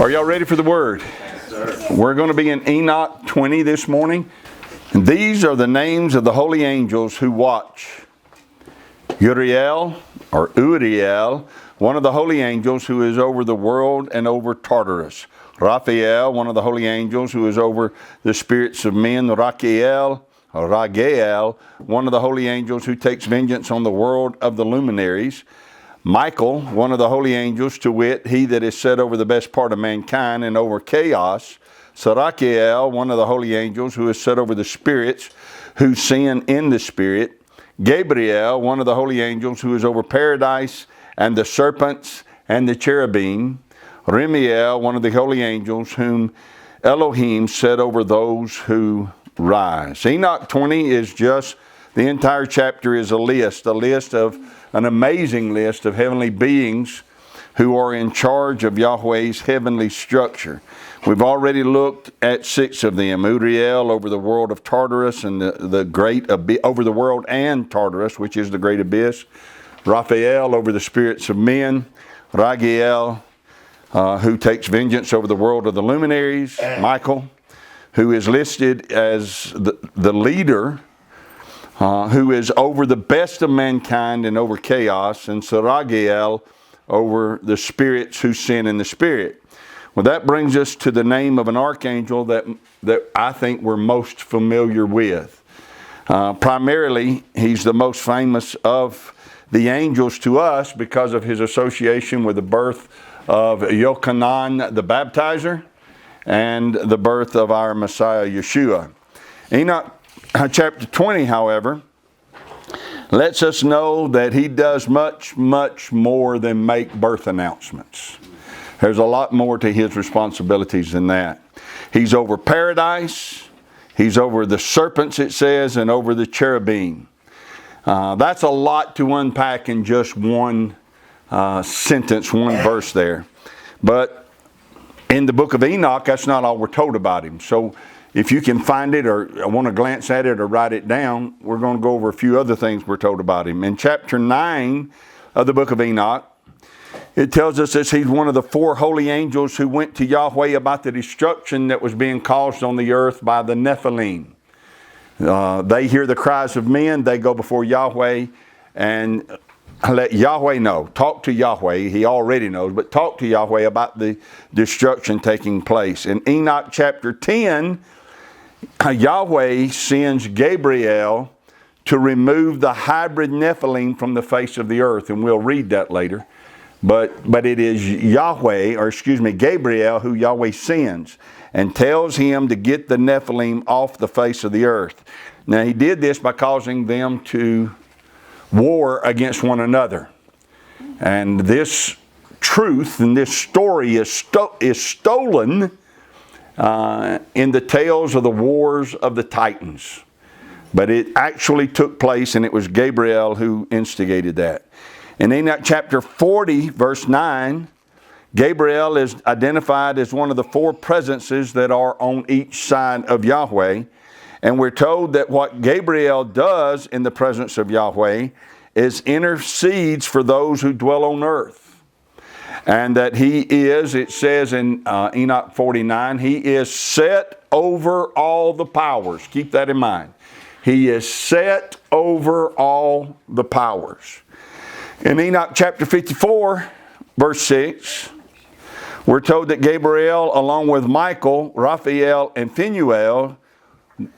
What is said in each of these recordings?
Are y'all ready for the word? Yes, sir. We're going to be in Enoch 20 this morning. And these are the names of the holy angels who watch. Uriel, or Uriel, one of the holy angels who is over the world and over Tartarus. Raphael, one of the holy angels who is over the spirits of men. Rachiel, or Ragael, one of the holy angels who takes vengeance on the world of the luminaries. Michael, one of the holy angels, to wit, he that is set over the best part of mankind and over chaos. Sarachiel, one of the holy angels who is set over the spirits who sin in the spirit. Gabriel, one of the holy angels who is over paradise and the serpents and the cherubim. Remiel, one of the holy angels whom Elohim set over those who rise. Enoch 20 is just, the entire chapter is a list of an amazing list of heavenly beings who are in charge of Yahweh's heavenly structure. We've already looked at 6 of them. Uriel over the world of Tartarus and the great over the world and Tartarus, which is the great abyss. Raphael over the spirits of men. Ragiel, who takes vengeance over the world of the luminaries. Michael, who is listed as the leader, who is over the best of mankind and over chaos, and Saragiel over the spirits who sin in the spirit. Well, that brings us to the name of an archangel that I think we're most familiar with. Primarily, he's the most famous of the angels to us because of his association with the birth of Yochanan the baptizer and the birth of our Messiah Yeshua. Enoch chapter 20, however, lets us know that he does much, much more than make birth announcements. There's a lot more to his responsibilities than that. He's over paradise, he's over the serpents, it says, and over the cherubim. That's a lot to unpack in just one sentence, one verse there. But in the book of Enoch, that's not all we're told about him. So if you can find it or want to glance at it or write it down, we're going to go over a few other things we're told about him. In chapter 9 of the book of Enoch, it tells us that he's one of the 4 holy angels who went to Yahweh about the destruction that was being caused on the earth by the Nephilim. They hear the cries of men, they go before Yahweh and let Yahweh know. Talk to Yahweh. He already knows, but talk to Yahweh about the destruction taking place. In Enoch chapter 10, Yahweh sends Gabriel to remove the hybrid Nephilim from the face of the earth, and we'll read that later. But it is Gabriel who Yahweh sends and tells him to get the Nephilim off the face of the earth. Now he did this by causing them to war against one another. And this truth and this story is stolen in the tales of the wars of the Titans. But it actually took place, and it was Gabriel who instigated that. In Enoch chapter 40, verse 9, Gabriel is identified as one of the 4 presences that are on each side of Yahweh. And we're told that what Gabriel does in the presence of Yahweh is intercedes for those who dwell on earth. And that he is, it says in Enoch 49, he is set over all the powers. Keep that in mind. He is set over all the powers. In Enoch chapter 54, verse 6, we're told that Gabriel, along with Michael, Raphael, and Phanuel,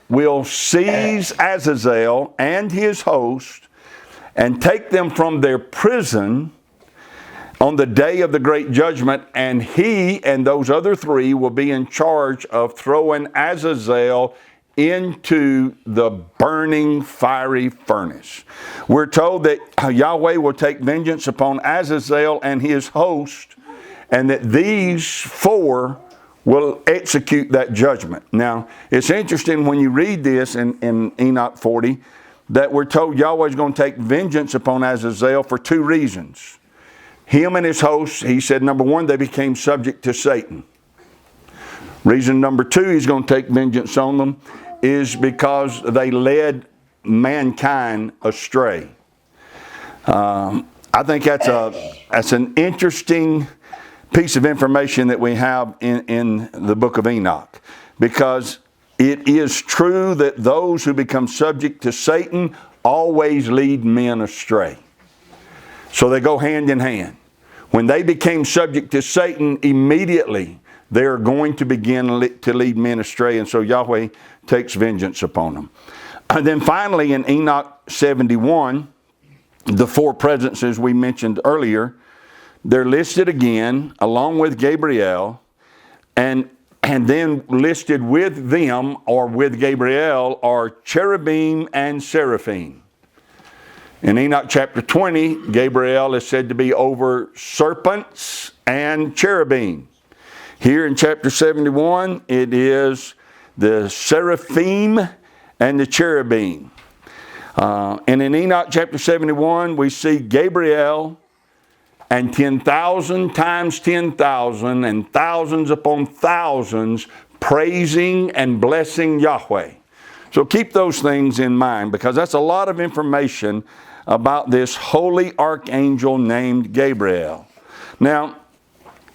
will seize Azazel and his host and take them from their prison on the day of the great judgment, and he and those other 3 will be in charge of throwing Azazel into the burning fiery furnace. We're told that Yahweh will take vengeance upon Azazel and his host, and that these 4 will execute that judgment. Now, it's interesting when you read this in Enoch 40 that we're told Yahweh is going to take vengeance upon Azazel for 2 reasons. Him and his hosts, he said, number 1, they became subject to Satan. Reason number 2, he's going to take vengeance on them is because they led mankind astray. I think that's an interesting piece of information that we have in the book of Enoch. Because it is true that those who become subject to Satan always lead men astray. So they go hand in hand. When they became subject to Satan, immediately they're going to begin to lead men astray. And so Yahweh takes vengeance upon them. And then finally in Enoch 71, the four presences we mentioned earlier, they're listed again along with Gabriel, and then listed with them or with Gabriel are cherubim and seraphim. In Enoch chapter 20, Gabriel is said to be over serpents and cherubim. Here in chapter 71, it is the seraphim and the cherubim. And in Enoch chapter 71, we see Gabriel and 10,000 times 10,000 and thousands upon thousands praising and blessing Yahweh. So keep those things in mind, because that's a lot of information about this holy archangel named Gabriel. Now,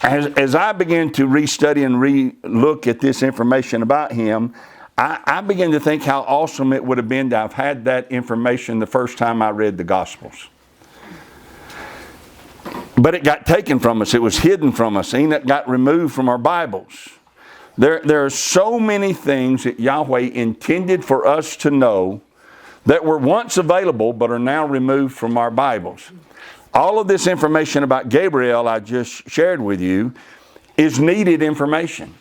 as I began to restudy and re-look at this information about him, I began to think how awesome it would have been to have had that information the first time I read the Gospels. But it got taken from us. It was hidden from us. Enoch got removed from our Bibles. There are so many things that Yahweh intended for us to know that were once available but are now removed from our Bibles. All of this information about Gabriel I just shared with you is needed information.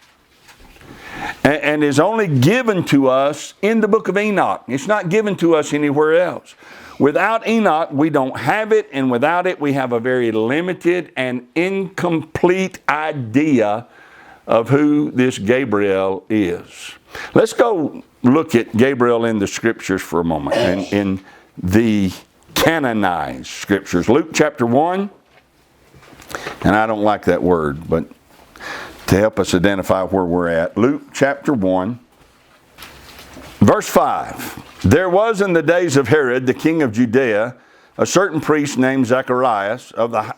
And is only given to us in the book of Enoch. It's not given to us anywhere else. Without Enoch, we don't have it, and without it, we have a very limited and incomplete idea of who this Gabriel is. Let's go look at Gabriel in the Scriptures for a moment, and in the canonized Scriptures. Luke chapter 1, and I don't like that word, but to help us identify where we're at, Luke chapter 1, verse 5. There was in the days of Herod, the king of Judea, a certain priest named Zacharias of the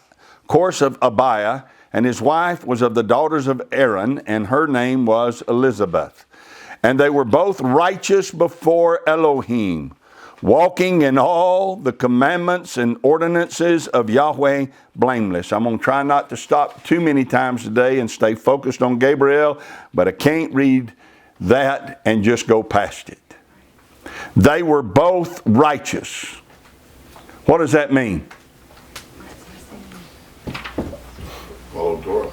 course of Abiah, and his wife was of the daughters of Aaron, and her name was Elizabeth. And they were both righteous before Elohim, walking in all the commandments and ordinances of Yahweh blameless. I'm going to try not to stop too many times today and stay focused on Gabriel, but I can't read that and just go past it. They were both righteous. What does that mean? Follow Torah.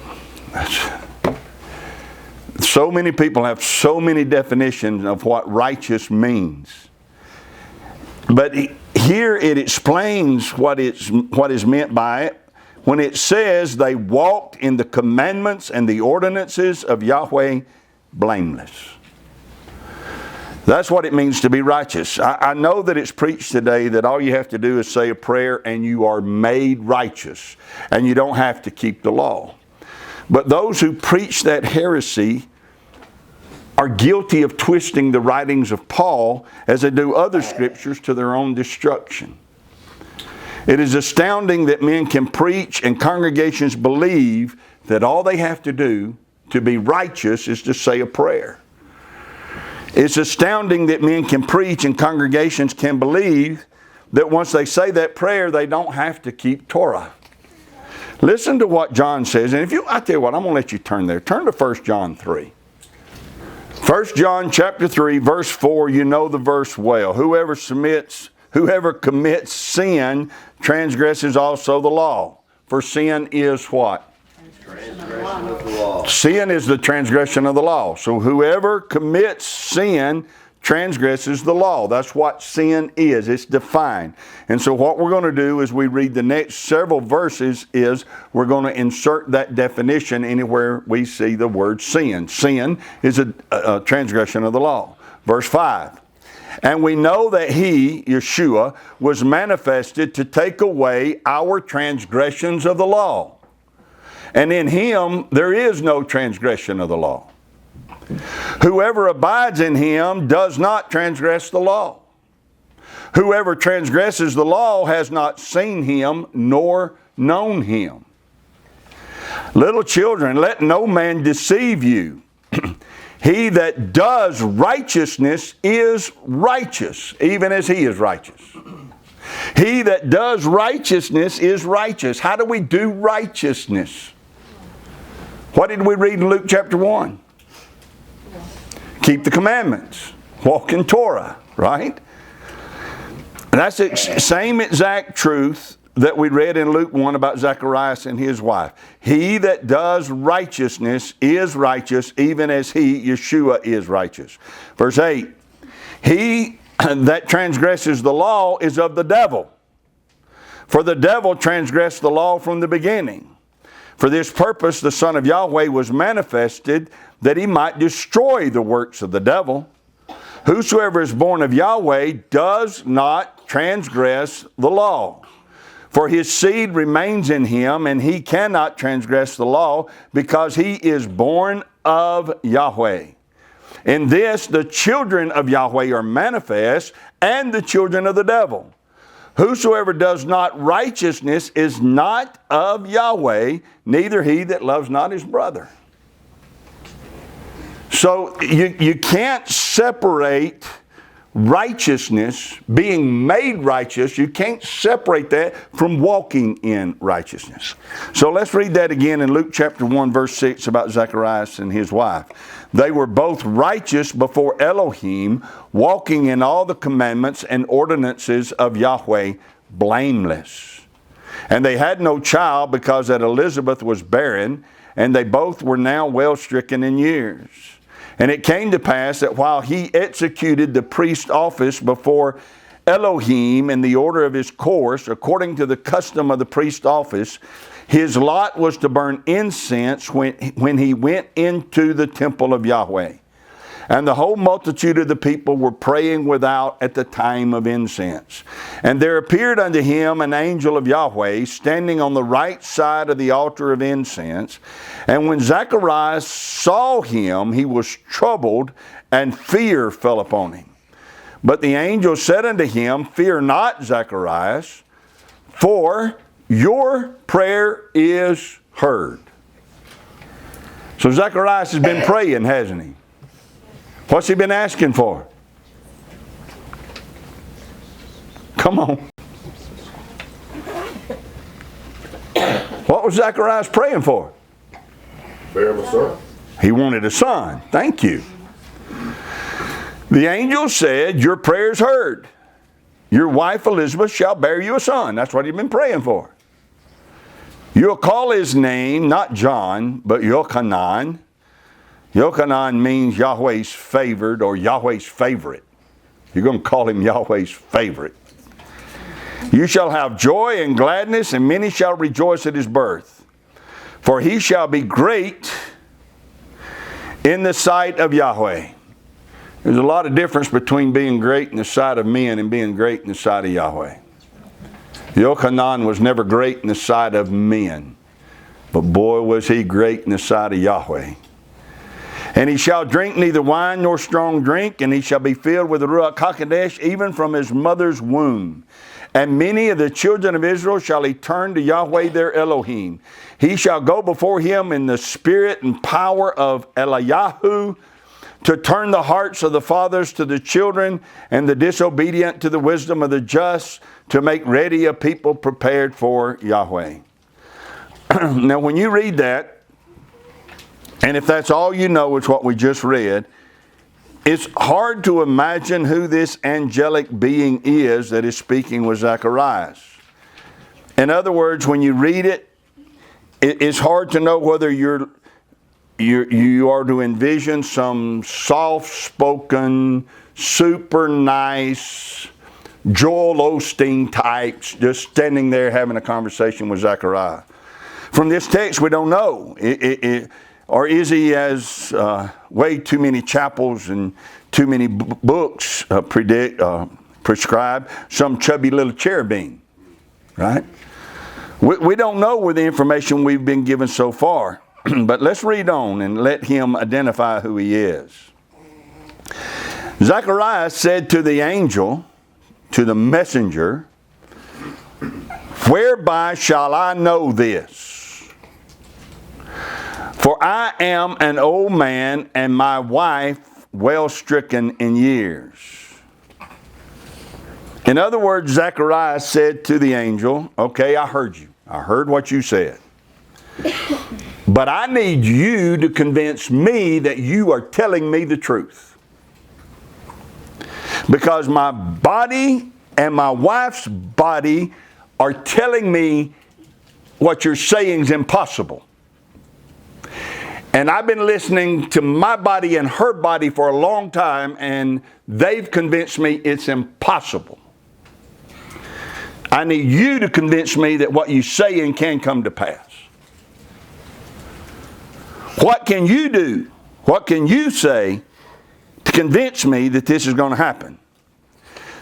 So many people have so many definitions of what righteous means. But here it explains what is meant by it when it says they walked in the commandments and the ordinances of Yahweh blameless. That's what it means to be righteous. I know that it's preached today that all you have to do is say a prayer and you are made righteous and you don't have to keep the law. But those who preach that heresy are guilty of twisting the writings of Paul as they do other scriptures to their own destruction. It is astounding that men can preach and congregations believe that all they have to do to be righteous is to say a prayer. It's astounding that men can preach and congregations can believe that once they say that prayer, they don't have to keep Torah. Listen to what John says. And I tell you what, I'm going to let you turn there. Turn to 1 John 3. 1 John chapter 3, verse 4, you know the verse well. Whoever commits sin transgresses also the law. For sin is what? Transgression of the law. Sin is the transgression of the law. So whoever commits sin transgresses the law. That's what sin is. It's defined. And so what we're going to do as we read the next several verses is we're going to insert that definition anywhere we see the word sin. Sin is a transgression of the law. Verse 5. And we know that He, Yeshua, was manifested to take away our transgressions of the law. And in Him there is no transgression of the law. Whoever abides in Him does not transgress the law. Whoever transgresses the law has not seen Him nor known Him. Little children, let no man deceive you. He that does righteousness is righteous, even as he is righteous. He that does righteousness is righteous. How do we do righteousness? What did we read in Luke chapter 1? Keep the commandments. Walk in Torah, right? And that's the same exact truth that we read in Luke 1 about Zacharias and his wife. He that does righteousness is righteous, even as he, Yeshua, is righteous. Verse 8, he that transgresses the law is of the devil. For the devil transgressed the law from the beginning. For this purpose the Son of Yahweh was manifested, that he might destroy the works of the devil. Whosoever is born of Yahweh does not transgress the law. For his seed remains in him, and he cannot transgress the law, because he is born of Yahweh. In this the children of Yahweh are manifest, and the children of the devil. Whosoever does not righteousness is not of Yahweh, neither he that loves not his brother. So you can't separate righteousness, being made righteous, you can't separate that from walking in righteousness. So let's read that again in Luke chapter 1 verse 6 about Zacharias and his wife. They were both righteous before Elohim, walking in all the commandments and ordinances of Yahweh, blameless. And they had no child, because that Elizabeth was barren, and they both were now well stricken in years. And it came to pass that while he executed the priest's office before Elohim in the order of his course, according to the custom of the priest's office, his lot was to burn incense when he went into the temple of Yahweh. And the whole multitude of the people were praying without at the time of incense. And there appeared unto him an angel of Yahweh, standing on the right side of the altar of incense. And when Zacharias saw him, he was troubled, and fear fell upon him. But the angel said unto him, Fear not, Zacharias, for your prayer is heard. So Zacharias has been praying, hasn't he? What's he been asking for? Come on. What was Zacharias praying for? Bear him a son. He wanted a son. Thank you. The angel said, Your prayer is heard. Your wife Elizabeth shall bear you a son. That's what he'd been praying for. You'll call his name not John, but Yochanan. Yochanan means Yahweh's favored or Yahweh's favorite. You're going to call him Yahweh's favorite. You shall have joy and gladness, and many shall rejoice at his birth. For he shall be great in the sight of Yahweh. There's a lot of difference between being great in the sight of men and being great in the sight of Yahweh. Yochanan was never great in the sight of men, but boy was he great in the sight of Yahweh. And he shall drink neither wine nor strong drink, and he shall be filled with the Ruach HaKodesh, even from his mother's womb. And many of the children of Israel shall he turn to Yahweh their Elohim. He shall go before him in the spirit and power of Eliyahu, to turn the hearts of the fathers to the children, and the disobedient to the wisdom of the just, to make ready a people prepared for Yahweh. Now when you read that, and if that's all you know is what we just read, it's hard to imagine who this angelic being is that is speaking with Zacharias. In other words, when you read it, it's hard to know whether you are to envision some soft-spoken, super nice Joel Osteen types just standing there having a conversation with Zachariah. From this text, we don't know. Or is he, as way too many chapels and too many books prescribe, some chubby little cherubim, right? We don't know with the information we've been given so far. But let's read on and let him identify who he is. Zacharias said to the angel, to the messenger, Whereby shall I know this? For I am an old man, and my wife well stricken in years. In other words, Zacharias said to the angel, okay, I heard you. I heard what you said. But I need you to convince me that you are telling me the truth. Because my body and my wife's body are telling me what you're saying is impossible. And I've been listening to my body and her body for a long time, and they've convinced me it's impossible. I need you to convince me that what you're saying can come to pass. What can you do? What can you say to convince me that this is going to happen?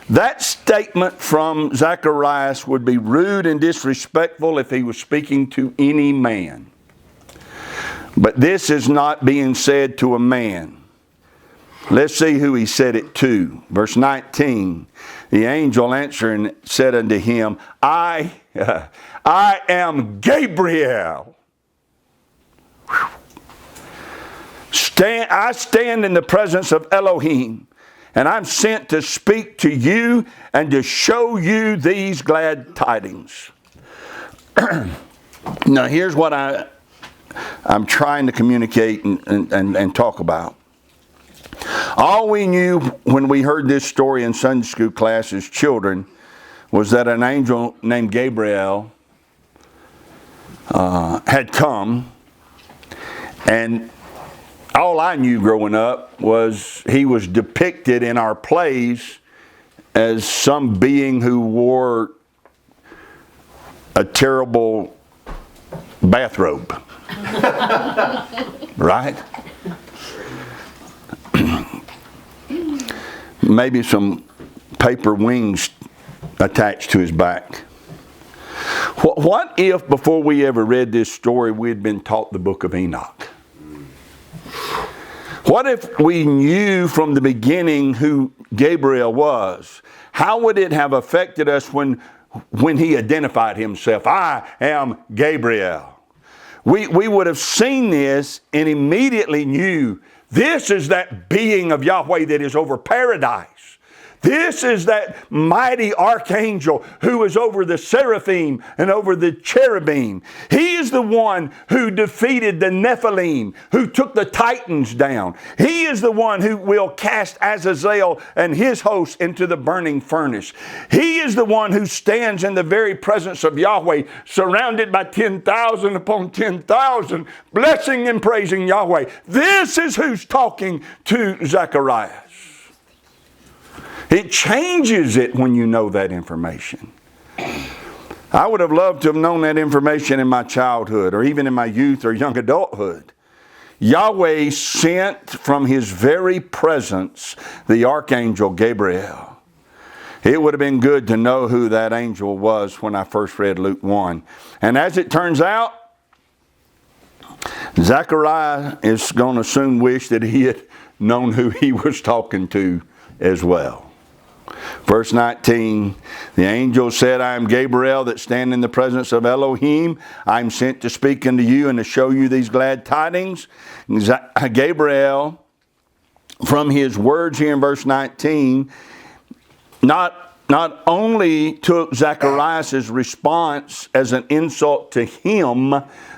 That statement from Zacharias would be rude and disrespectful if he was speaking to any man. But this is not being said to a man. Let's see who he said it to. Verse 19, the angel answering said unto him, I am Gabriel. I stand in the presence of Elohim, and I'm sent to speak to you and to show you these glad tidings. Now here's what I'm trying to communicate and talk about. All we knew when we heard this story in Sunday school class as children was that an angel named Gabriel had come, and all I knew growing up was he was depicted in our plays as some being who wore a terrible bathrobe. Right? Maybe some paper wings attached to his back. What if before we ever read this story we had been taught the book of Enoch? What if we knew from the beginning who Gabriel was? How would it have affected us when he identified himself? I am Gabriel. We would have seen this and immediately knew this is that being of Yahweh that is over paradise. This is that mighty archangel who is over the seraphim and over the cherubim. He is the one who defeated the Nephilim, who took the Titans down. He is the one who will cast Azazel and his host into the burning furnace. He is the one who stands in the very presence of Yahweh, surrounded by 10,000 upon 10,000, blessing and praising Yahweh. This is who's talking to Zacharias. It changes it when you know that information. I would have loved to have known that information in my childhood or even in my youth or young adulthood. Yahweh sent from His very presence the archangel Gabriel. It would have been good to know who that angel was when I first read Luke 1. And as it turns out, Zachariah is going to soon wish that he had known who he was talking to as well. Verse 19, the angel said, I am Gabriel that stand in the presence of Elohim. I am sent to speak unto you and to show you these glad tidings. Gabriel, from his words here in verse 19, not only took Zacharias' response as an insult to him,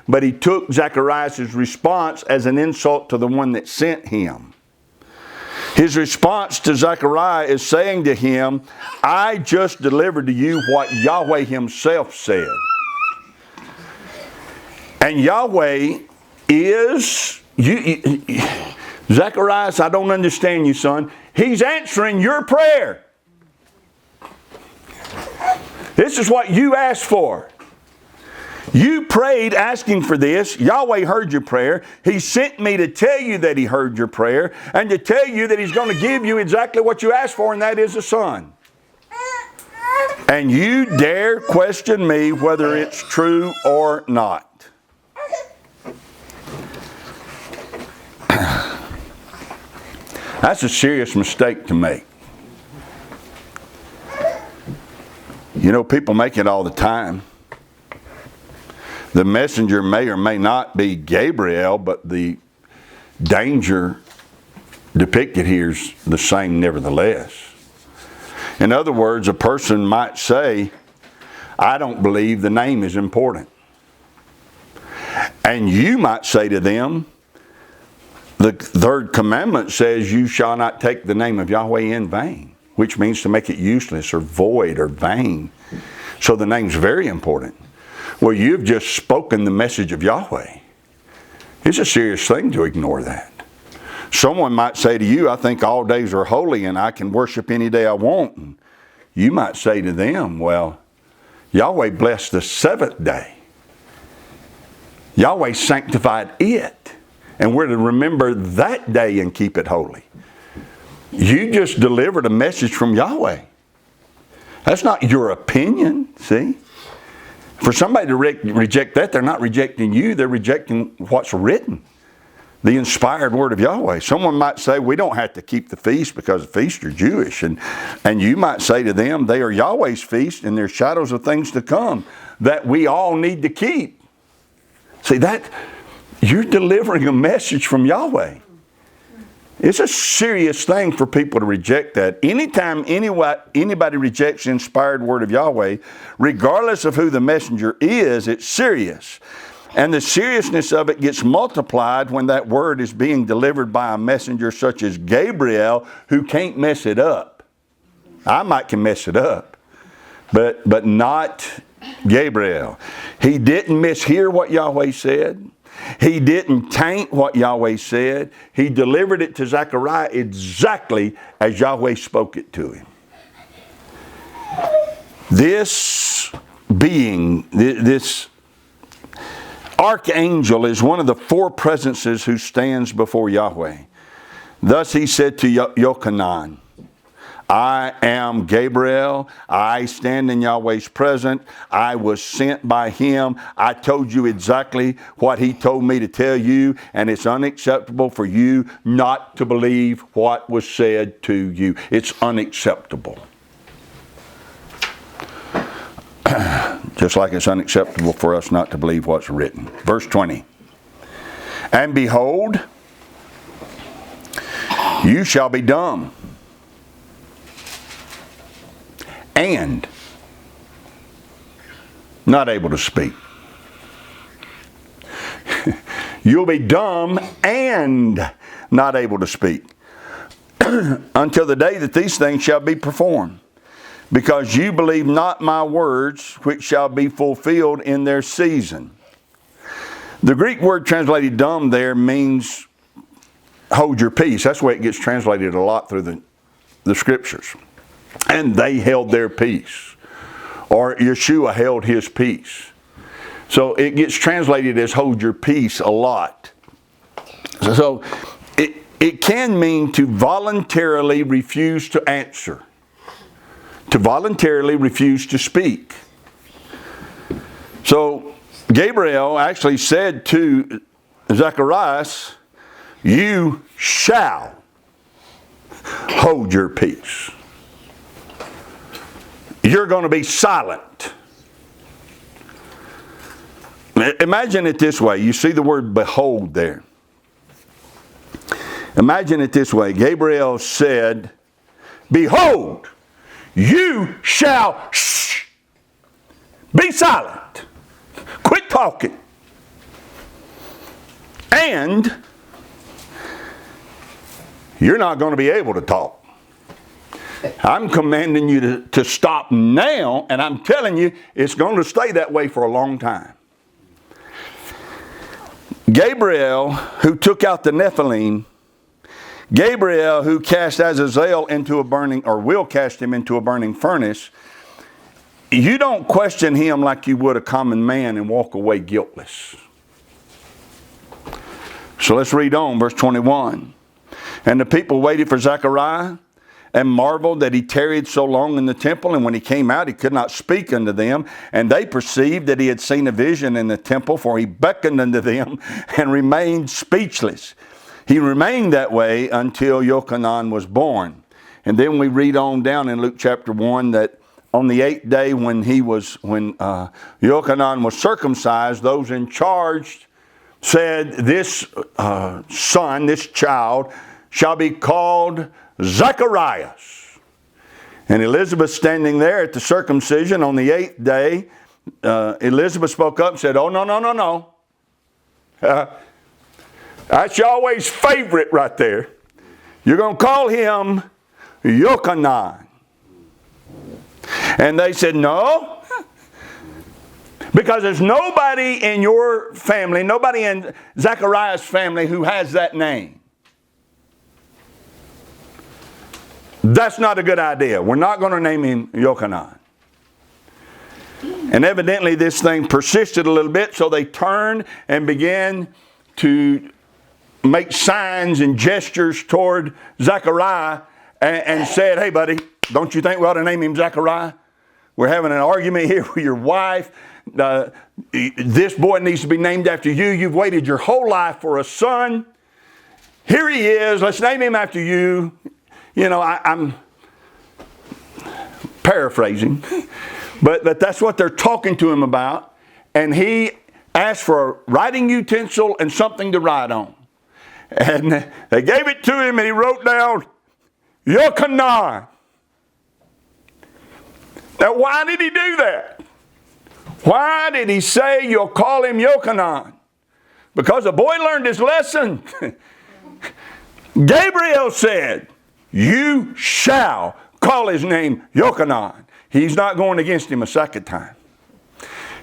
but he took Zacharias' response as an insult to the one that sent him. His response to Zechariah is saying to him, I just delivered to you what Yahweh Himself said. And Yahweh is, Zacharias, I don't understand you, son. He's answering your prayer. This is what you asked for. You prayed asking for this. Yahweh heard your prayer. He sent me to tell you that He heard your prayer and to tell you that He's going to give you exactly what you asked for, and that is a son. And you dare question me whether it's true or not. That's a serious mistake to make. You know, people make it all the time. The messenger may or may not be Gabriel, but the danger depicted here is the same nevertheless. In other words, a person might say, I don't believe the name is important. And you might say to them, the third commandment says you shall not take the name of Yahweh in vain, which means to make it useless or void or vain. So the name's very important. Well, you've just spoken the message of Yahweh. It's a serious thing to ignore that. Someone might say to you, I think all days are holy and I can worship any day I want. And you might say to them, well, Yahweh blessed the seventh day. Yahweh sanctified it. And we're to remember that day and keep it holy. You just delivered a message from Yahweh. That's not your opinion, see? For somebody to reject that, they're not rejecting you, they're rejecting what's written. The inspired word of Yahweh. Someone might say, we don't have to keep the feast because the feasts are Jewish. And you might say to them, they are Yahweh's feast and they're shadows of things to come that we all need to keep. See, that you're delivering a message from Yahweh. It's a serious thing for people to reject that. Anytime anybody rejects the inspired word of Yahweh, regardless of who the messenger is, it's serious. And the seriousness of it gets multiplied when that word is being delivered by a messenger such as Gabriel, who can't mess it up. I can mess it up, but not Gabriel. He didn't mishear what Yahweh said. He didn't taint what Yahweh said. He delivered it to Zacharias exactly as Yahweh spoke it to him. This being, this archangel is one of the four presences who stands before Yahweh. Thus he said to Yochanan, I am Gabriel. I stand in Yahweh's presence. I was sent by him. I told you exactly what he told me to tell you, and it's unacceptable for you not to believe what was said to you. It's unacceptable. Just like it's unacceptable for us not to believe what's written. Verse 20. And behold, you shall be dumb and not able to speak. You'll be dumb and not able to speak until the day that these things shall be performed, because you believe not my words, which shall be fulfilled in their season. The Greek word translated dumb there means hold your peace. That's the way it gets translated a lot through the scriptures. And they held their peace. Or Yeshua held his peace. So it gets translated as hold your peace a lot. So it can mean to voluntarily refuse to answer. To voluntarily refuse to speak. So Gabriel actually said to Zacharias, you shall hold your peace. You're going to be silent. Imagine it this way. You see the word behold there. Imagine it this way. Gabriel said, behold, you shall be silent. Quit talking. And you're not going to be able to talk. I'm commanding you to stop now, and I'm telling you it's going to stay that way for a long time. Gabriel, who took out the Nephilim, Gabriel, who cast Azazel into a burning, or will cast him into a burning furnace, you don't question him like you would a common man and walk away guiltless. So let's read on, verse 21. And the people waited for Zechariah and marveled that he tarried so long in the temple. And when he came out, he could not speak unto them. And they perceived that he had seen a vision in the temple, for he beckoned unto them and remained speechless. He remained that way until Yochanan was born. And then we read on down in Luke chapter 1 that on the 8th day when Yochanan was circumcised, those in charge said, this son, this child, shall be called Zacharias. And Elizabeth standing there at the circumcision on the 8th day, Elizabeth spoke up and said, oh, no. That's Yahweh's favorite right there. You're going to call him Yochanan. And they said, no. Because there's nobody in your family, nobody in Zacharias' family who has that name. That's not a good idea. We're not going to name him Yochanan. And evidently this thing persisted a little bit, so they turned and began to make signs and gestures toward Zechariah and said, hey buddy, don't you think we ought to name him Zechariah? We're having an argument here with your wife. This boy needs to be named after you. You've waited your whole life for a son. Here he is. Let's name him after you. You know, I'm paraphrasing, but that's what they're talking to him about. And he asked for a writing utensil and something to write on. And they gave it to him and he wrote down, Yochanan. Now, why did he do that? Why did he say you'll call him Yochanan? Because the boy learned his lesson. Gabriel said, you shall call his name Yochanan. He's not going against him a second time.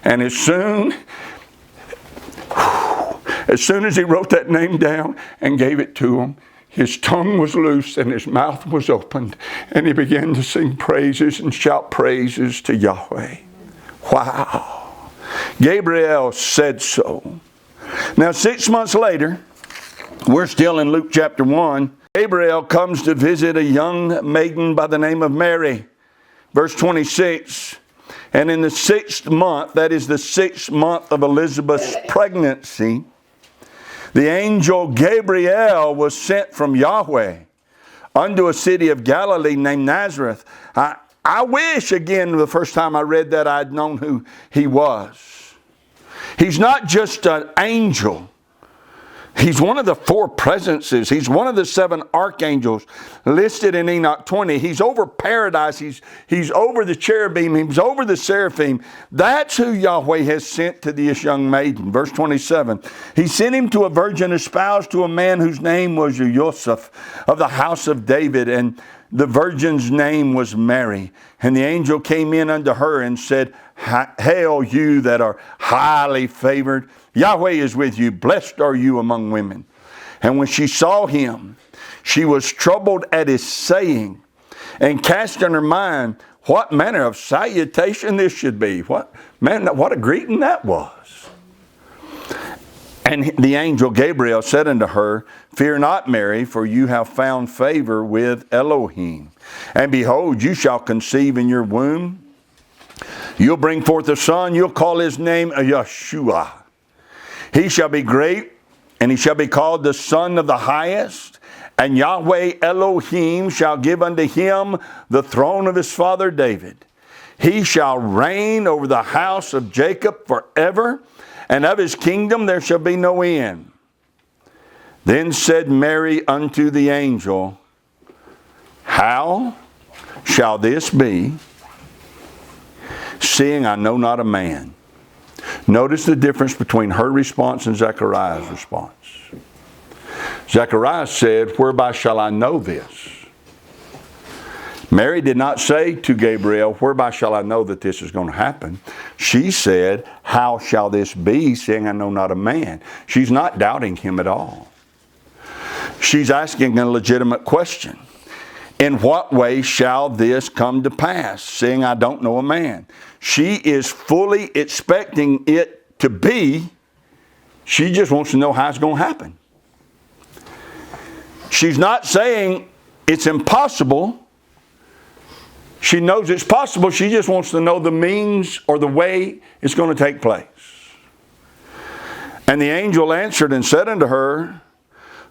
And as soon as he wrote that name down and gave it to him, his tongue was loose and his mouth was opened. And he began to sing praises and shout praises to Yahweh. Wow. Gabriel said so. Now 6 months later, we're still in Luke chapter 1. Gabriel comes to visit a young maiden by the name of Mary. Verse 26. And in the 6th month, that is the 6th month of Elizabeth's pregnancy, the angel Gabriel was sent from Yahweh unto a city of Galilee named Nazareth. I wish, again, the first time I read that, I'd known who he was. He's not just an angel. He's one of the 4 presences. He's one of the 7 archangels listed in Enoch 20. He's over paradise. He's over the cherubim. He's over the seraphim. That's who Yahweh has sent to this young maiden. Verse 27. He sent him to a virgin espoused to a man whose name was Joseph of the house of David. And the virgin's name was Mary. And the angel came in unto her and said, Hail you that are highly favored. Yahweh is with you. Blessed are you among women. And when she saw him, she was troubled at his saying, and cast in her mind what manner of salutation this should be. What a greeting that was. And the angel Gabriel said unto her, Fear not, Mary, for you have found favor with Elohim. And behold, you shall conceive in your womb. You'll bring forth a son. You'll call his name Yeshua. He shall be great, and he shall be called the Son of the Highest. And Yahweh Elohim shall give unto him the throne of his father David. He shall reign over the house of Jacob forever, and of his kingdom there shall be no end. Then said Mary unto the angel, How shall this be, seeing I know not a man? Notice the difference between her response and Zechariah's response. Zechariah said, Whereby shall I know this? Mary did not say to Gabriel, Whereby shall I know that this is going to happen? She said, How shall this be, seeing I know not a man? She's not doubting him at all. She's asking a legitimate question. In what way shall this come to pass, seeing I don't know a man? She is fully expecting it to be. She just wants to know how it's going to happen. She's not saying it's impossible. She knows it's possible. She just wants to know the means or the way it's going to take place. And the angel answered and said unto her,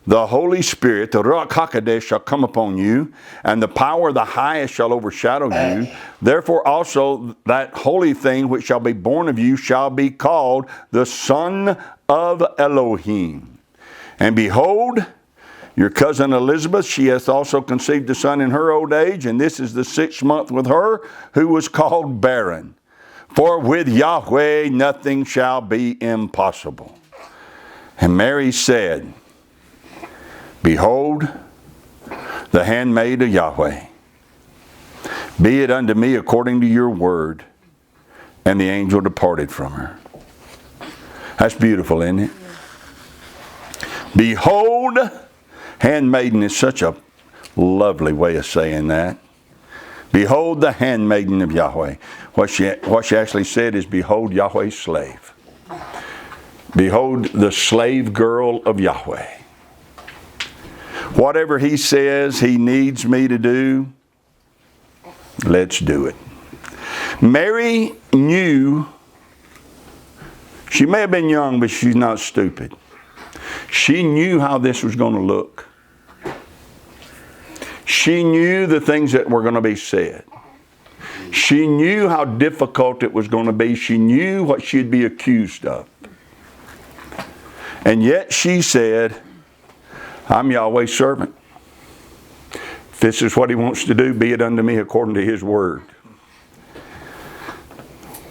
the Holy Spirit, the Ruach HaKodesh, shall come upon you, and the power of the highest shall overshadow you. Therefore also that holy thing which shall be born of you shall be called the Son of Elohim. And behold, your cousin Elizabeth, she hath also conceived a son in her old age, and this is the 6th month with her, who was called barren. For with Yahweh nothing shall be impossible. And Mary said, Behold, the handmaid of Yahweh. Be it unto me according to your word. And the angel departed from her. That's beautiful, isn't it? Behold, handmaiden is such a lovely way of saying that. Behold the handmaiden of Yahweh. What she actually said is, behold Yahweh's slave. Behold the slave girl of Yahweh. Whatever he says he needs me to do, let's do it. Mary knew, she may have been young, but she's not stupid. She knew how this was going to look. She knew the things that were going to be said. She knew how difficult it was going to be. She knew what she'd be accused of. And yet she said, I'm Yahweh's servant. If this is what he wants to do, be it unto me according to his word.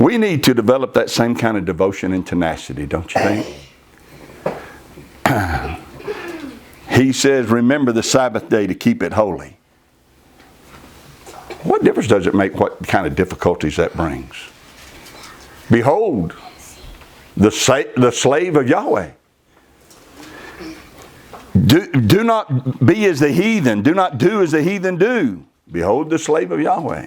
We need to develop that same kind of devotion and tenacity, don't you think? He says, remember the Sabbath day to keep it holy. What difference does it make what kind of difficulties that brings? Behold, the slave of Yahweh. Do not be as the heathen. Do not do as the heathen do. Behold the slave of Yahweh.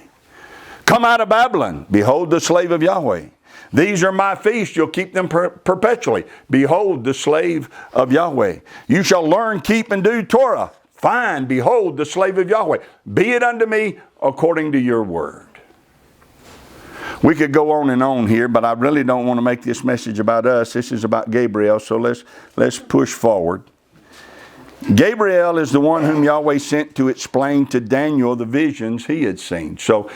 Come out of Babylon. Behold the slave of Yahweh. These are my feasts. You'll keep them perpetually. Behold the slave of Yahweh. You shall learn, keep, and do Torah. Fine. Behold the slave of Yahweh. Be it unto me according to your word. We could go on and on here, but I really don't want to make this message about us. This is about Gabriel, so let's push forward. Gabriel is the one whom Yahweh sent to explain to Daniel the visions he had seen. So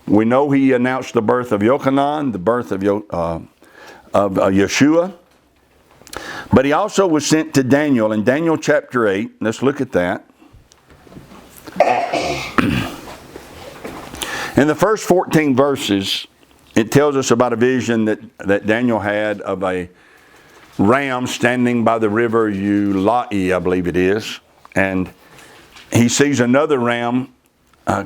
we know he announced the birth of Yochanan, the birth of Yeshua. But he also was sent to Daniel in Daniel chapter 8. Let's look at that. In the first 14 verses, it tells us about a vision that Daniel had of a ram standing by the river Ulai, I believe it is. And he sees another ram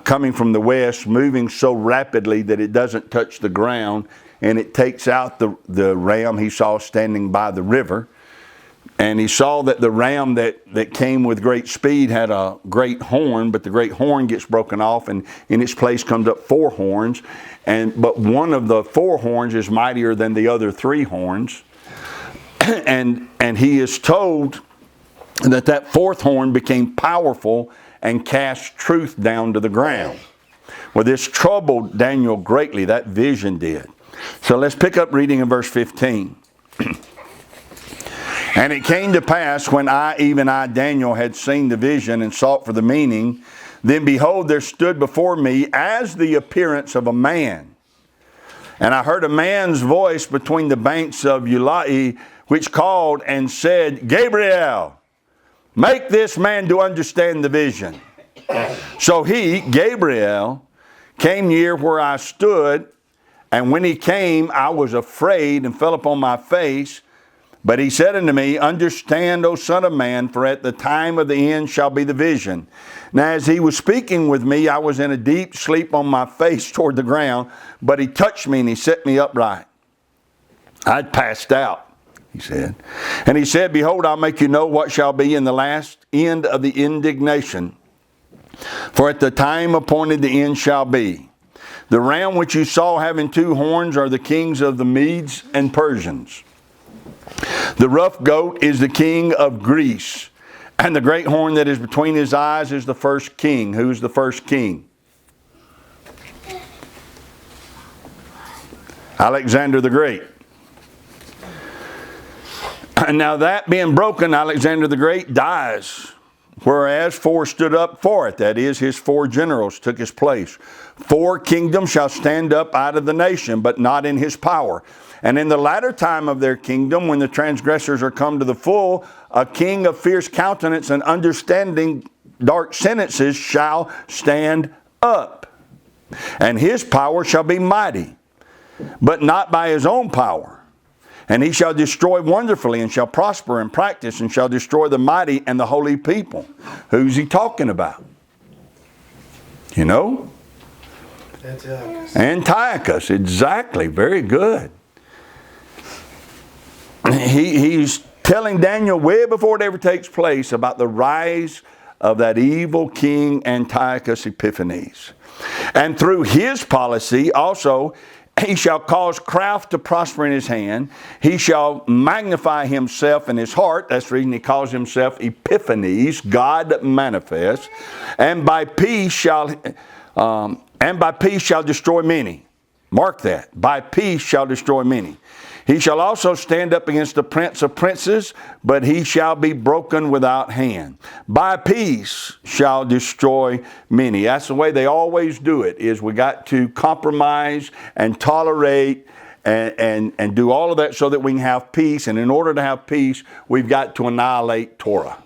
coming from the west, moving so rapidly that it doesn't touch the ground, and it takes out the ram he saw standing by the river. And he saw that the ram that came with great speed had a great horn, but the great horn gets broken off, and in its place comes up 4 horns. But one of the 4 horns is mightier than the other 3 horns. And he is told that 4th horn became powerful and cast truth down to the ground. Well, this troubled Daniel greatly. That vision did. So let's pick up reading in verse 15. And it came to pass when even I, Daniel, had seen the vision and sought for the meaning, then behold, there stood before me as the appearance of a man. And I heard a man's voice between the banks of Ulai, which called and said, Gabriel, make this man to understand the vision. So he, Gabriel, came near where I stood, and when he came, I was afraid and fell upon my face. But he said unto me, understand, O son of man, for at the time of the end shall be the vision. Now as he was speaking with me, I was in a deep sleep on my face toward the ground, but he touched me and he set me upright. I'd passed out, he said. And he said, behold, I'll make you know what shall be in the last end of the indignation. For at the time appointed the end shall be. The ram which you saw having 2 horns are the kings of the Medes and Persians. The rough goat is the king of Greece, and the great horn that is between his eyes is the first king. Who's the first king? Alexander the Great. Now that being broken, Alexander the Great dies. Whereas 4 stood up for it. That is, his 4 generals took his place. 4 kingdoms shall stand up out of the nation, but not in his power. And in the latter time of their kingdom, when the transgressors are come to the full, a king of fierce countenance and understanding dark sentences shall stand up. And his power shall be mighty, but not by his own power. And he shall destroy wonderfully, and shall prosper and practice, and shall destroy the mighty and the holy people. Who's he talking about? You know? Antiochus. Exactly. Very good. He's telling Daniel way before it ever takes place about the rise of that evil king Antiochus Epiphanes. And through his policy also, he shall cause craft to prosper in his hand. He shall magnify himself in his heart. That's the reason he calls himself Epiphanes, God manifest. And by peace shall destroy many. Mark that. By peace shall destroy many. He shall also stand up against the prince of princes, but he shall be broken without hand. By peace shall destroy many. That's the way they always do it, is we got to compromise and tolerate and do all of that so that we can have peace. And in order to have peace, we've got to annihilate Torah.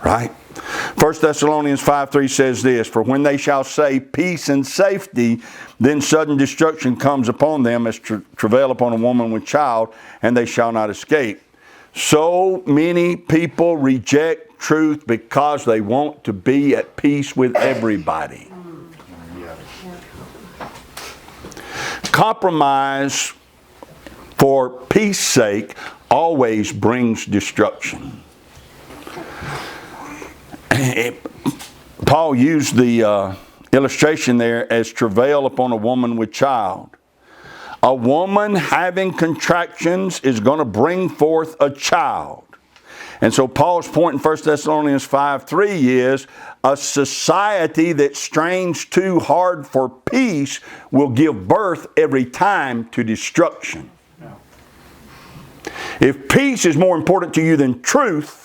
Right? 1 Thessalonians 5:3 says this, for when they shall say peace and safety, then sudden destruction comes upon them as travail upon a woman with child, and they shall not escape. So many people reject truth because they want to be at peace with everybody. Compromise for peace sake always brings destruction. Paul used the illustration there as travail upon a woman with child. A woman having contractions is going to bring forth a child. And so Paul's point in 1 Thessalonians 5:3 is a society that strains too hard for peace will give birth every time to destruction. If peace is more important to you than truth,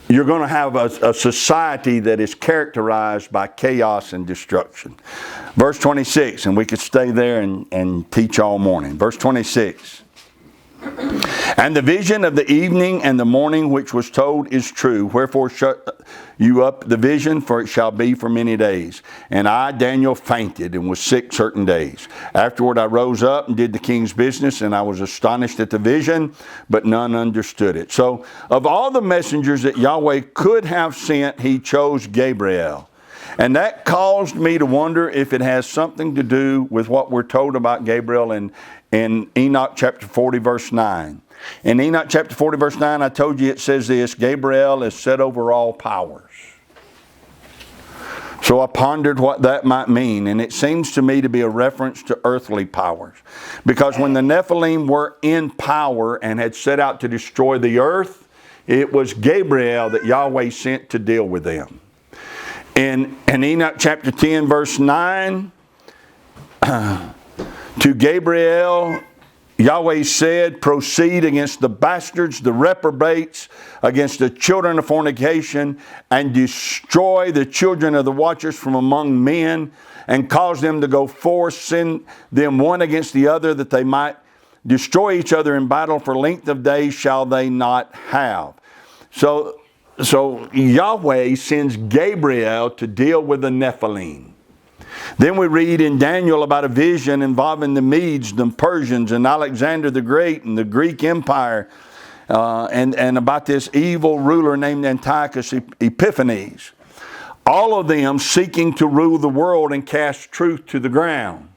you're going to have a society that is characterized by chaos and destruction. Verse 26, and we could stay there and teach all morning. Verse 26. And the vision of the evening and the morning which was told is true. Wherefore shut you up the vision, for it shall be for many days. And I, Daniel, fainted and was sick certain days. Afterward I rose up and did the king's business, and I was astonished at the vision, but none understood it. So of all the messengers that Yahweh could have sent, he chose Gabriel. And that caused me to wonder if it has something to do with what we're told about Gabriel in Enoch chapter 40 verse 9. In Enoch chapter 40 verse 9, I told you it says this, Gabriel is set over all powers. So I pondered what that might mean, and it seems to me to be a reference to earthly powers. Because when the Nephilim were in power and had set out to destroy the earth, it was Gabriel that Yahweh sent to deal with them. In Enoch chapter 10 verse 9, to Gabriel, Yahweh said, proceed against the bastards, the reprobates, against the children of fornication, and destroy the children of the watchers from among men, and cause them to go forth, send them one against the other, that they might destroy each other in battle. For length of days shall they not have. So Yahweh sends Gabriel to deal with the Nephilim. Then we read in Daniel about a vision involving the Medes, the Persians, and Alexander the Great, and the Greek Empire, and about this evil ruler named Antiochus Epiphanes. All of them seeking to rule the world and cast truth to the ground.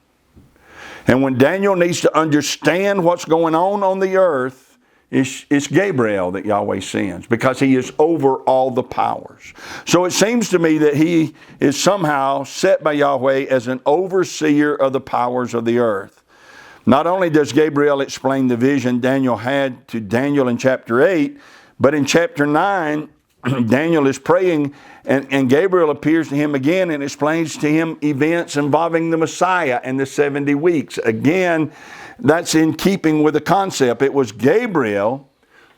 And when Daniel needs to understand what's going on the earth, it's Gabriel that Yahweh sends, because he is over all the powers. So it seems to me that he is somehow set by Yahweh as an overseer of the powers of the earth. Not only does Gabriel explain the vision Daniel had to Daniel in chapter 8, but in chapter 9, Daniel is praying, and Gabriel appears to him again and explains to him events involving the Messiah and the 70 weeks. Again, that's in keeping with the concept. It was Gabriel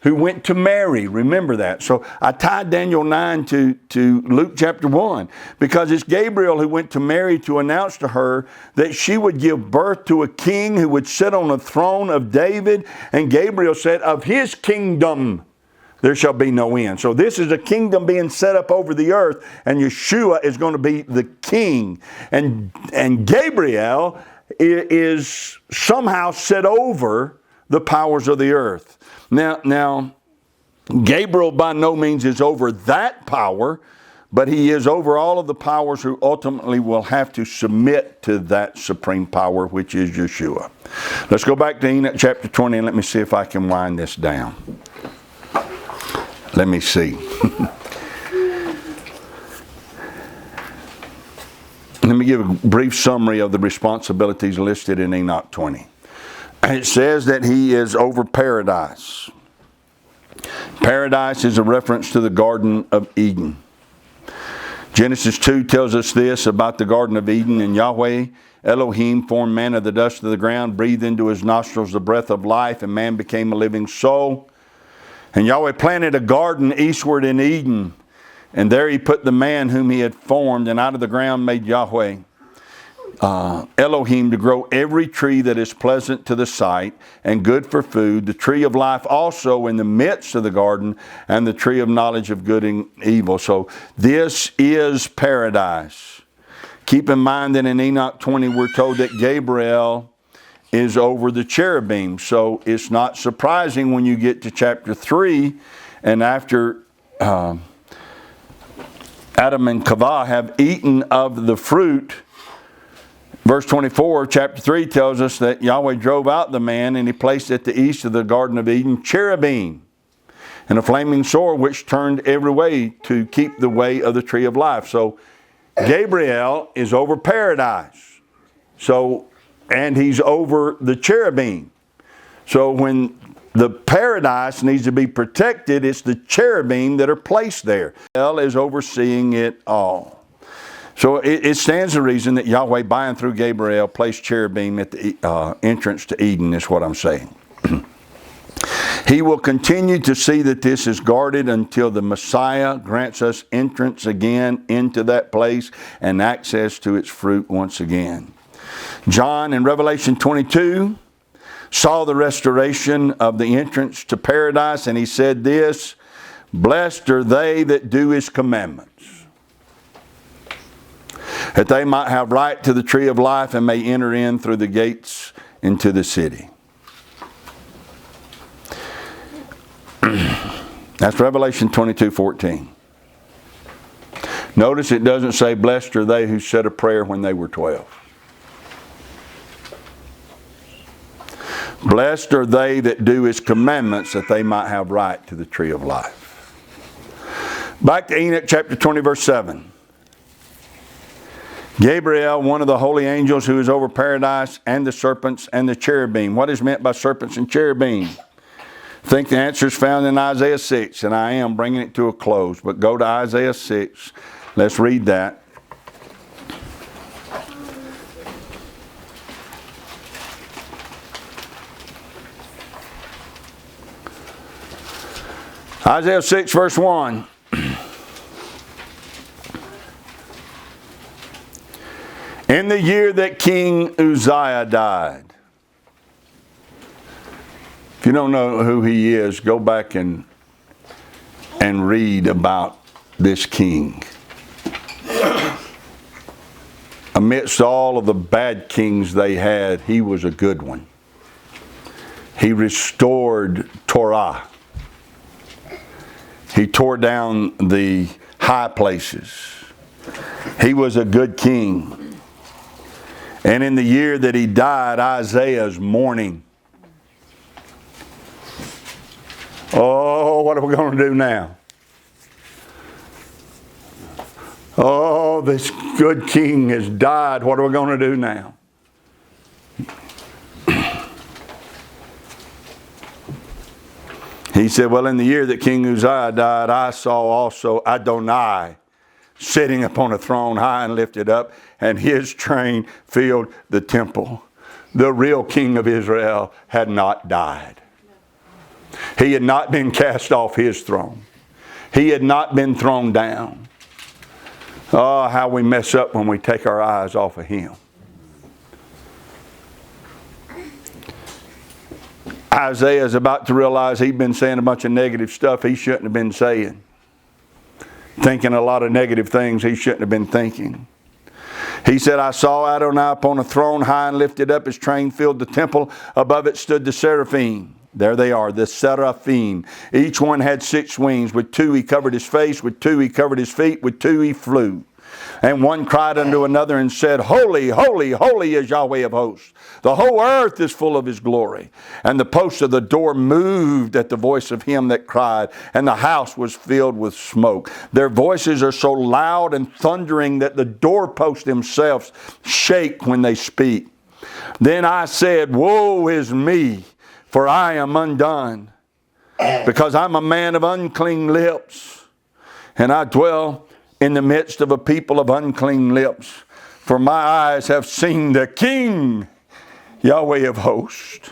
who went to Mary. Remember that. So I tied Daniel 9 to Luke chapter 1 because it's Gabriel who went to Mary to announce to her that she would give birth to a king who would sit on the throne of David. And Gabriel said, of his kingdom there shall be no end. So this is a kingdom being set up over the earth, and Yeshua is going to be the king. And Gabriel is somehow set over the powers of the earth. Now, Gabriel by no means is over that power, but he is over all of the powers who ultimately will have to submit to that supreme power, which is Yeshua. Let's go back to Enoch chapter 20 and let me see if I can wind this down. Let me see. Let me give a brief summary of the responsibilities listed in Enoch 20. It says that he is over paradise. Paradise is a reference to the Garden of Eden. Genesis 2 tells us this about the Garden of Eden. And Yahweh Elohim formed man of the dust of the ground, breathed into his nostrils the breath of life, and man became a living soul. And Yahweh planted a garden eastward in Eden, and there he put the man whom he had formed, and out of the ground made Yahweh Elohim to grow every tree that is pleasant to the sight and good for food, the tree of life also in the midst of the garden, and the tree of knowledge of good and evil. So this is paradise. Keep in mind that in Enoch 20 we're told that Gabriel is over the cherubim. So it's not surprising when you get to chapter 3 and after Adam and Chava have eaten of the fruit. Verse 24 of chapter 3 tells us that Yahweh drove out the man, and he placed at the east of the Garden of Eden cherubim and a flaming sword which turned every way to keep the way of the tree of life. So Gabriel is over paradise. And he's over the cherubim. So when the paradise needs to be protected, it's the cherubim that are placed there. Gabriel is overseeing it all. So it stands to reason that Yahweh, by and through Gabriel, placed cherubim at the entrance to Eden, is what I'm saying. He will continue to see that this is guarded until the Messiah grants us entrance again into that place and access to its fruit once again. John in Revelation 22 saw the restoration of the entrance to paradise, and he said this, blessed are they that do his commandments, that they might have right to the tree of life and may enter in through the gates into the city. That's Revelation 22:14. Notice it doesn't say, blessed are they who said a prayer when they were 12. Blessed are they that do his commandments, that they might have right to the tree of life. Back to Enoch chapter 20 verse 7. Gabriel, one of the holy angels who is over paradise and the serpents and the cherubim. What is meant by serpents and cherubim? I think the answer is found in Isaiah 6, and I am bringing it to a close. But go to Isaiah 6. Let's read that. Isaiah 6 verse 1. In the year that King Uzziah died. If you don't know who he is, go back and read about this king. Amidst all of the bad kings they had, he was a good one. He restored Torah. He tore down the high places. He was a good king. And in the year that he died, Isaiah's mourning. Oh, what are we going to do now? Oh, this good king has died. What are we going to do now? He said, well, in the year that King Uzziah died, I saw also Adonai sitting upon a throne high and lifted up, and his train filled the temple. the real king of Israel had not died. He had not been cast off his throne. He had not been thrown down. Oh, how we mess up when we take our eyes off of him. Isaiah is about to realize he'd been saying a bunch of negative stuff he shouldn't have been saying. Thinking a lot of negative things he shouldn't have been thinking. He said, I saw Adonai upon a throne high and lifted up. His train filled the temple. Above it stood the seraphim. There they are, the seraphim. Each one had 6 wings. With 2 he covered his face. With 2 he covered his feet. With 2 he flew. And one cried unto another and said, Holy, holy, holy is Yahweh of hosts. The whole earth is full of his glory. And the posts of the door moved at the voice of him that cried, and the house was filled with smoke. Their voices are so loud and thundering that the doorposts themselves shake when they speak. Then I said, Woe is me, for I am undone, because I'm a man of unclean lips, and I dwell in the midst of a people of unclean lips. For my eyes have seen the King, Yahweh of hosts.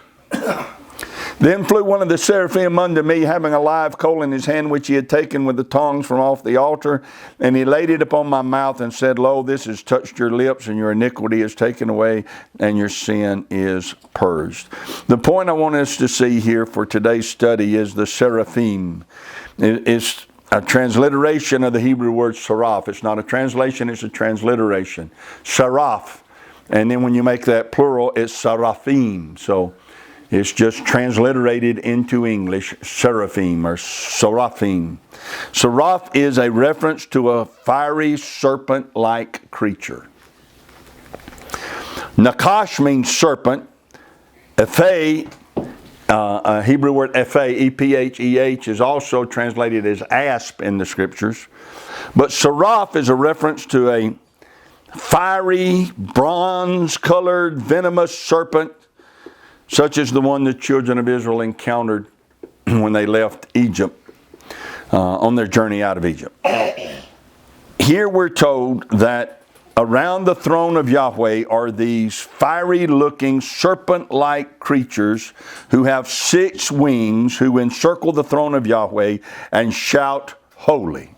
Then flew one of the seraphim unto me, having a live coal in his hand, which he had taken with the tongs from off the altar. And he laid it upon my mouth and said, Lo, this has touched your lips, and your iniquity is taken away, and your sin is purged. The point I want us to see here for today's study is the seraphim. It's a transliteration of the Hebrew word seraph. It's not a translation, it's a transliteration. Seraph. And then when you make that plural, it's seraphim. So it's just transliterated into English, seraphim or seraphim. Seraph is a reference to a fiery serpent-like creature. Nakash means serpent. Epheh, a Hebrew word epheh, E-P-H-E-H, is also translated as asp in the scriptures. But seraph is a reference to a fiery, bronze-colored, venomous serpent, such as the one the children of Israel encountered when they left Egypt, on their journey out of Egypt. Here we're told that around the throne of Yahweh are these fiery-looking, serpent-like creatures who have 6 wings, who encircle the throne of Yahweh and shout, Holy.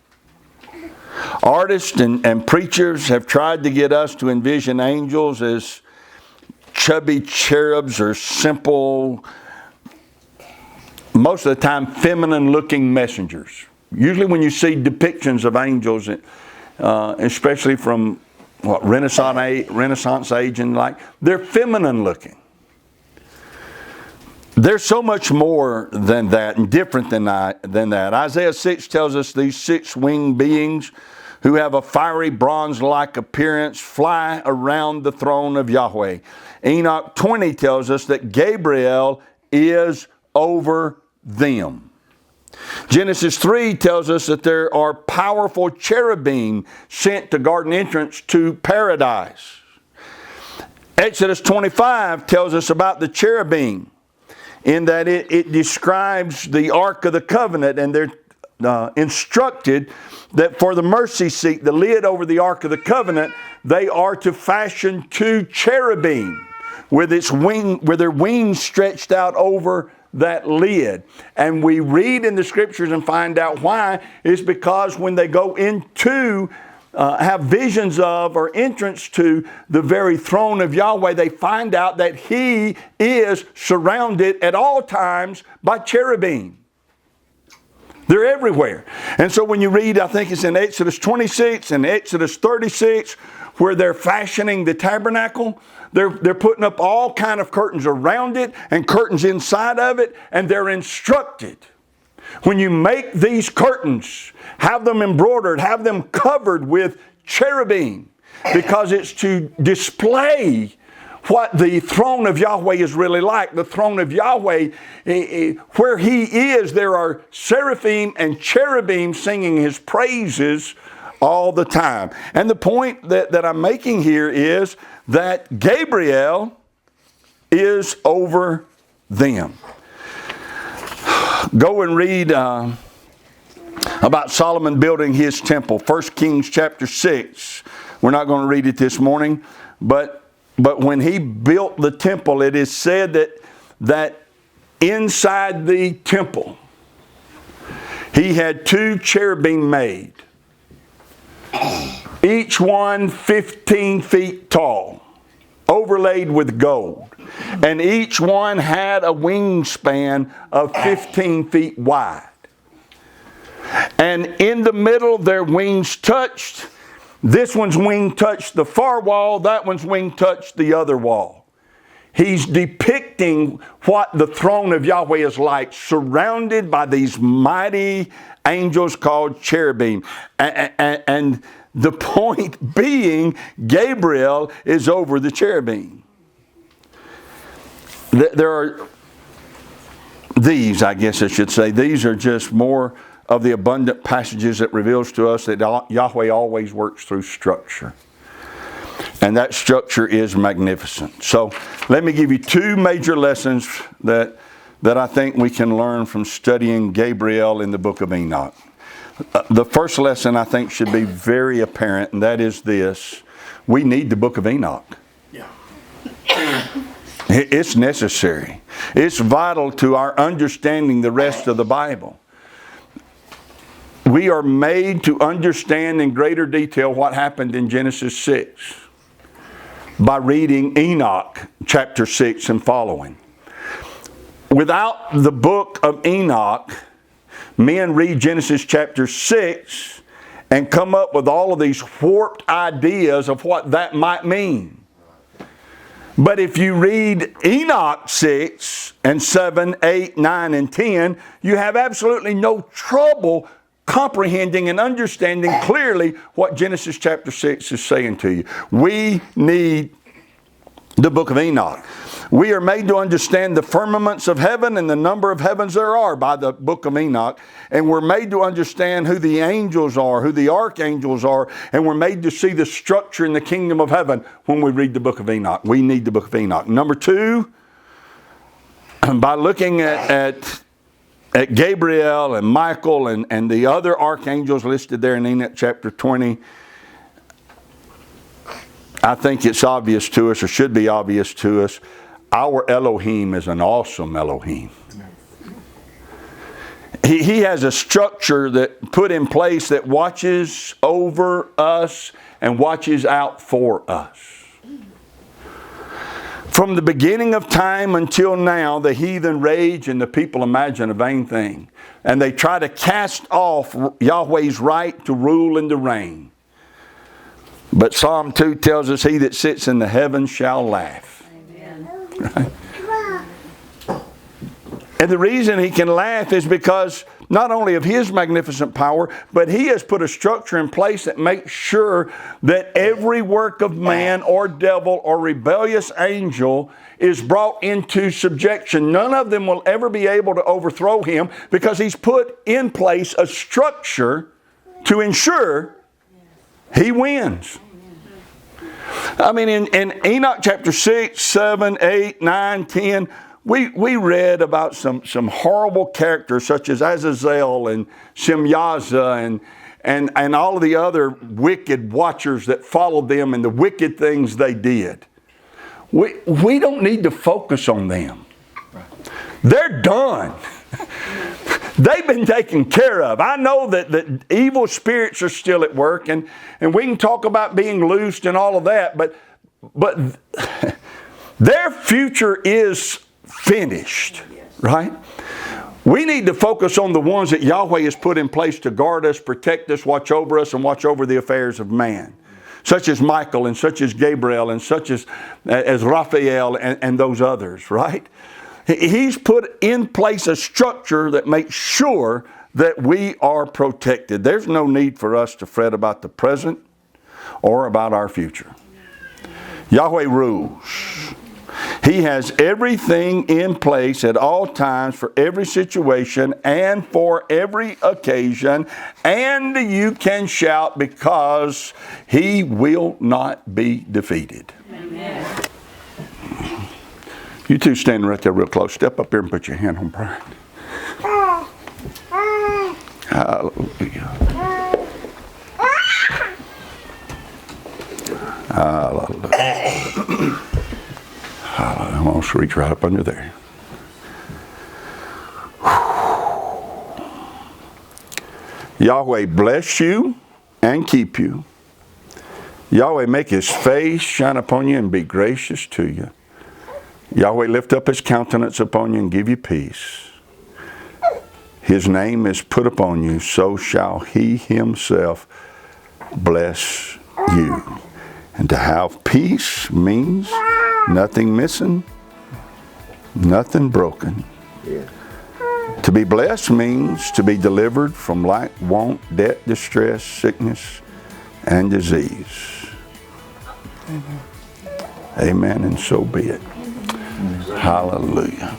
Artists and preachers have tried to get us to envision angels as chubby cherubs or simple, most of the time feminine-looking messengers. Usually when you see depictions of angels, especially from Renaissance age and like, they're feminine looking. There's so much more than that and different than that. Isaiah 6 tells us these 6 winged beings who have a fiery bronze-like appearance fly around the throne of Yahweh. Enoch 20 tells us that Gabriel is over them. Genesis 3 tells us that there are powerful cherubim sent to guard an entrance to paradise. Exodus 25 tells us about the cherubim in that it describes the Ark of the Covenant, and they're instructed that for the mercy seat, the lid over the Ark of the Covenant, they are to fashion 2 cherubim with their wings stretched out over that lid. And we read in the scriptures and find out why. It's because when they go into, have visions of or entrance to the very throne of Yahweh, they find out that He is surrounded at all times by cherubim. They're everywhere. And so when you read, I think it's in Exodus 26 and Exodus 36, where they're fashioning the tabernacle, they're putting up all kind of curtains around it and curtains inside of it, and they're instructed, when you make these curtains, have them embroidered, have them covered with cherubim, because it's to display what the throne of Yahweh is really like. The throne of Yahweh, where He is, there are seraphim and cherubim singing His praises all the time. And the point that I'm making here is that Gabriel is over them. Go and read about Solomon building his temple. 1 Kings chapter 6. We're not going to read it this morning, but But when he built the temple, it is said that inside the temple, he had 2 cherubim made, each one 15 feet tall, overlaid with gold. And each one had a wingspan of 15 feet wide. And in the middle, their wings touched. This one's wing touched the far wall. That one's wing touched the other wall. He's depicting what the throne of Yahweh is like, surrounded by these mighty angels called cherubim. And the point being, Gabriel is over the cherubim. There are these, I guess I should say, these are just more of the abundant passages that reveals to us that Yahweh always works through structure. And that structure is magnificent. So let me give you 2 major lessons that I think we can learn from studying Gabriel in the book of Enoch. The first lesson I think should be very apparent, and that is this: we need the book of Enoch. Yeah. It's necessary. It's vital to our understanding the rest of the Bible. We are made to understand in greater detail what happened in Genesis 6 by reading Enoch chapter 6 and following. Without the book of Enoch, men read Genesis chapter 6 and come up with all of these warped ideas of what that might mean. But if you read Enoch 6 and 7, 8, 9, and 10, you have absolutely no trouble comprehending and understanding clearly what Genesis chapter 6 is saying to you. We need the book of Enoch. We are made to understand the firmaments of heaven and the number of heavens there are by the book of Enoch. And we're made to understand who the angels are, who the archangels are, and we're made to see the structure in the kingdom of heaven when we read the book of Enoch. We need the book of Enoch. Number 2, by looking at Gabriel and Michael and the other archangels listed there in Enoch chapter 20, I think it's obvious to us, or should be obvious to us, our Elohim is an awesome Elohim. He has a structure that put in place that watches over us and watches out for us. From the beginning of time until now, the heathen rage and the people imagine a vain thing. And they try to cast off Yahweh's right to rule and to reign. But Psalm 2 tells us, he that sits in the heavens shall laugh. Amen. Right? And the reason he can laugh is because not only of his magnificent power, but he has put a structure in place that makes sure that every work of man or devil or rebellious angel is brought into subjection. None of them will ever be able to overthrow him because he's put in place a structure to ensure he wins. I mean, in Enoch chapter 6, 7, 8, 9, 10, we read about some horrible characters such as Azazel and Shemyaza and all of the other wicked watchers that followed them and the wicked things they did. We don't need to focus on them. They're done. They've been taken care of. I know that evil spirits are still at work, and we can talk about being loosed and all of that, but their future is finished, right? We need to focus on the ones that Yahweh has put in place to guard us, protect us, watch over us, and watch over the affairs of man, such as Michael and such as Gabriel and such as Raphael and those others, right? He's put in place a structure that makes sure that we are protected. There's no need for us to fret about the present or about our future. Yahweh rules. He has everything in place at all times for every situation and for every occasion. And you can shout because he will not be defeated. Amen. You two standing right there real close. Step up here and put your hand on Brian. Hallelujah. Hallelujah. Hallelujah. I'm going to reach right up under there. Yahweh bless you and keep you. Yahweh make his face shine upon you and be gracious to you. Yahweh lift up his countenance upon you and give you peace. His name is put upon you, so shall he himself bless you. And to have peace means nothing missing, nothing broken. Yeah. To be blessed means to be delivered from lack, want, debt, distress, sickness, and disease. Amen, and so be it. Hallelujah.